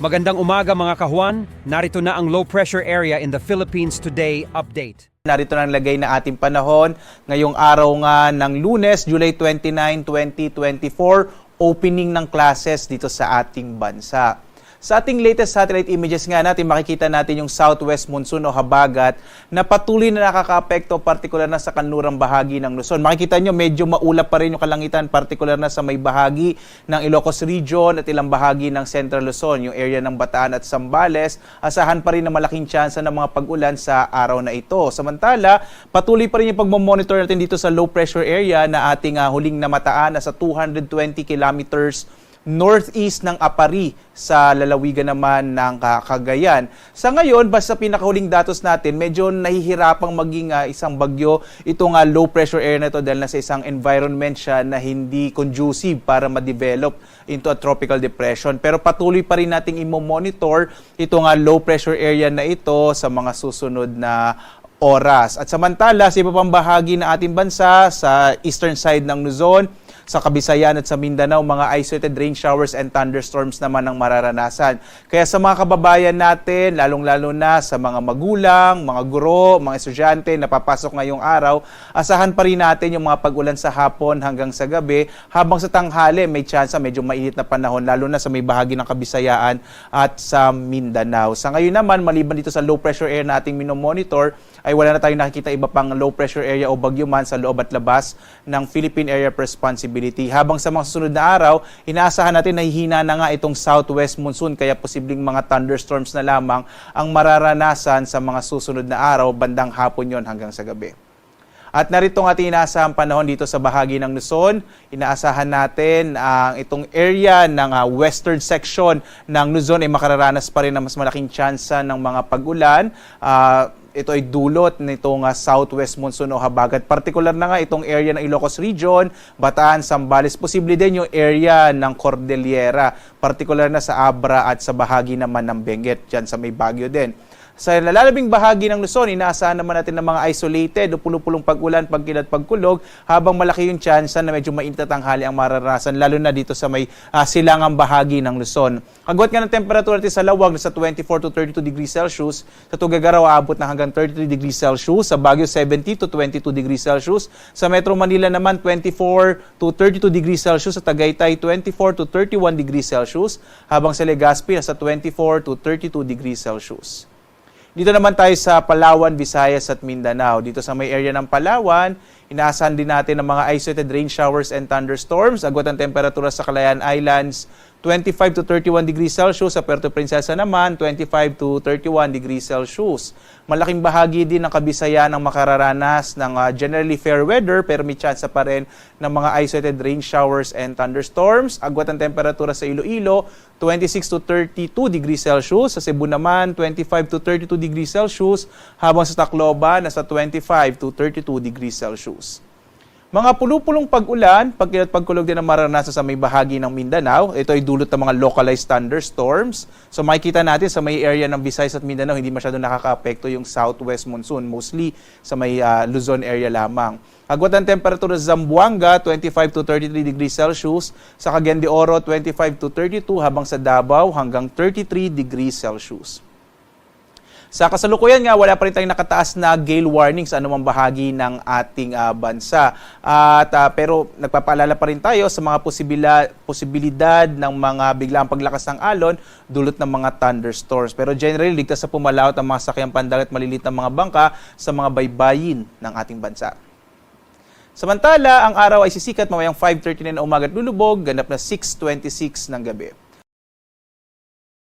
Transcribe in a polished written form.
Magandang umaga mga kahuan, narito na ang low pressure area in the Philippines today update. Narito na ang lagay na ating panahon ngayong araw nga ng Lunes, July 29, 2024, opening ng classes dito sa ating bansa. Sa ating latest satellite images nga natin, makikita natin yung southwest monsoon o habagat na patuloy na nakakaapekto, partikular na sa kanlurang bahagi ng Luzon. Makikita nyo, medyo maulap pa rin yung kalangitan, partikular na sa may bahagi ng Ilocos Region at ilang bahagi ng Central Luzon, yung area ng Bataan at Zambales. Asahan pa rin na malaking tsansa ng mga pag-ulan sa araw na ito. Samantala, patuloy pa rin yung pagmamonitor natin dito sa low pressure area na ating huling namataan na sa 220 kilometers northeast ng Apari sa lalawigan naman ng Cagayan. Sa ngayon, basta pinakahuling datos natin, medyo nahihirapang maging isang bagyo itong low pressure area na ito dahil nasa isang environment siya na hindi conducive para ma-develop into a tropical depression. Pero patuloy pa rin nating i-monitor itong low pressure area na ito sa mga susunod na oras. At samantala, sa iba pang bahagi ng ating bansa, sa eastern side ng Luzon, sa Kabisayan at sa Mindanao, mga isolated rain showers and thunderstorms naman ang mararanasan. Kaya sa mga kababayan natin, lalong-lalo na sa mga magulang, mga guro, mga estudyante na papasok ngayong araw, asahan pa rin natin yung mga pag-ulan sa hapon hanggang sa gabi, habang sa tanghali may tsansa medyo mainit na panahon, lalo na sa may bahagi ng Kabisayaan at sa Mindanao. Sa ngayon naman, maliban dito sa low pressure area na ating minomonitor, ay wala na tayong nakikita iba pang low pressure area o bagyo man sa loob at labas ng Philippine Area of Responsibility. Habang sa mga susunod na araw, inaasahan natin na hihina na nga itong southwest monsoon, kaya posibleng mga thunderstorms na lamang ang mararanasan sa mga susunod na araw, bandang hapon yon hanggang sa gabi. At narito ang ating inaasahang panahon dito sa bahagi ng Luzon. Inaasahan natin ang itong area ng western section ng Luzon ay makararanas pa rin ng mas malaking tsansa ng mga pag-ulan. Ito ay dulot nitong southwest monsoon o habagat. Partikular na nga itong area ng Ilocos Region, Bataan, Zambales. Posible din yung area ng Cordillera, partikular na sa Abra at sa bahagi naman ng Benguet, dyan sa may Baguio din. Sa nalalabing bahagi ng Luzon, inaasahan naman natin ng mga isolated o pulupulong pag-ulan, pagkilat, pagkulog, habang malaki yung tsansa na medyo mainit at tanghali ang mararanasan, lalo na dito sa may silangang bahagi ng Luzon. Agwat nga ng temperatura natin sa Lawag sa 24 to 32 degrees Celsius, sa Tuguegarao aabot na hanggang 33 degrees Celsius, sa Baguio 70 to 22 degrees Celsius, sa Metro Manila naman 24 to 32 degrees Celsius, sa Tagaytay 24 to 31 degrees Celsius, habang sa Legazpi nasa 24 to 32 degrees Celsius. Dito naman tayo sa Palawan, Visayas at Mindanao. Dito sa may area ng Palawan, inaasahan din natin ng mga isolated rain showers and thunderstorms. Agwat ang temperatura sa Calayan Islands, 25 to 31 degrees Celsius. Sa Puerto Princesa naman, 25 to 31 degrees Celsius. Malaking bahagi din ng Kabisayan ang makararanas ng generally fair weather, pero may chance pa rin ng mga isolated rain showers and thunderstorms. Agwat ang temperatura sa Iloilo, 26 to 32 degrees Celsius. Sa Cebu naman, 25 to 32 degrees Celsius. Habang sa Tacloban, nasa 25 to 32 degrees Celsius. Mga pulupulong pag-ulan, pagkilat pagkulog din ang mararanasan sa may bahagi ng Mindanao. Ito ay dulot ng mga localized thunderstorms. So makikita natin sa may area ng Visayas at Mindanao, hindi masyadong nakaka-apekto yung southwest monsoon, mostly sa may Luzon area lamang. Agwat ang temperatura sa Zamboanga, 25 to 33 degrees Celsius. Sa Cagayan de Oro, 25 to 32, habang sa Davao hanggang 33 degrees Celsius. Sa kasalukuyan nga, wala pa rin tayong nakataas na gale warning sa anumang bahagi ng ating bansa. Pero nagpapaalala pa rin tayo sa mga posibilidad ng mga biglang paglakas ng alon, dulot ng mga thunderstorms. Pero generally, ligtas sa pumalaot ang mga sakyang pandagat, malilit na mga bangka sa mga baybayin ng ating bansa. Samantala, ang araw ay sisikat mamayang 5:39 na umaga at lulubog, ganap na 6:26 ng gabi.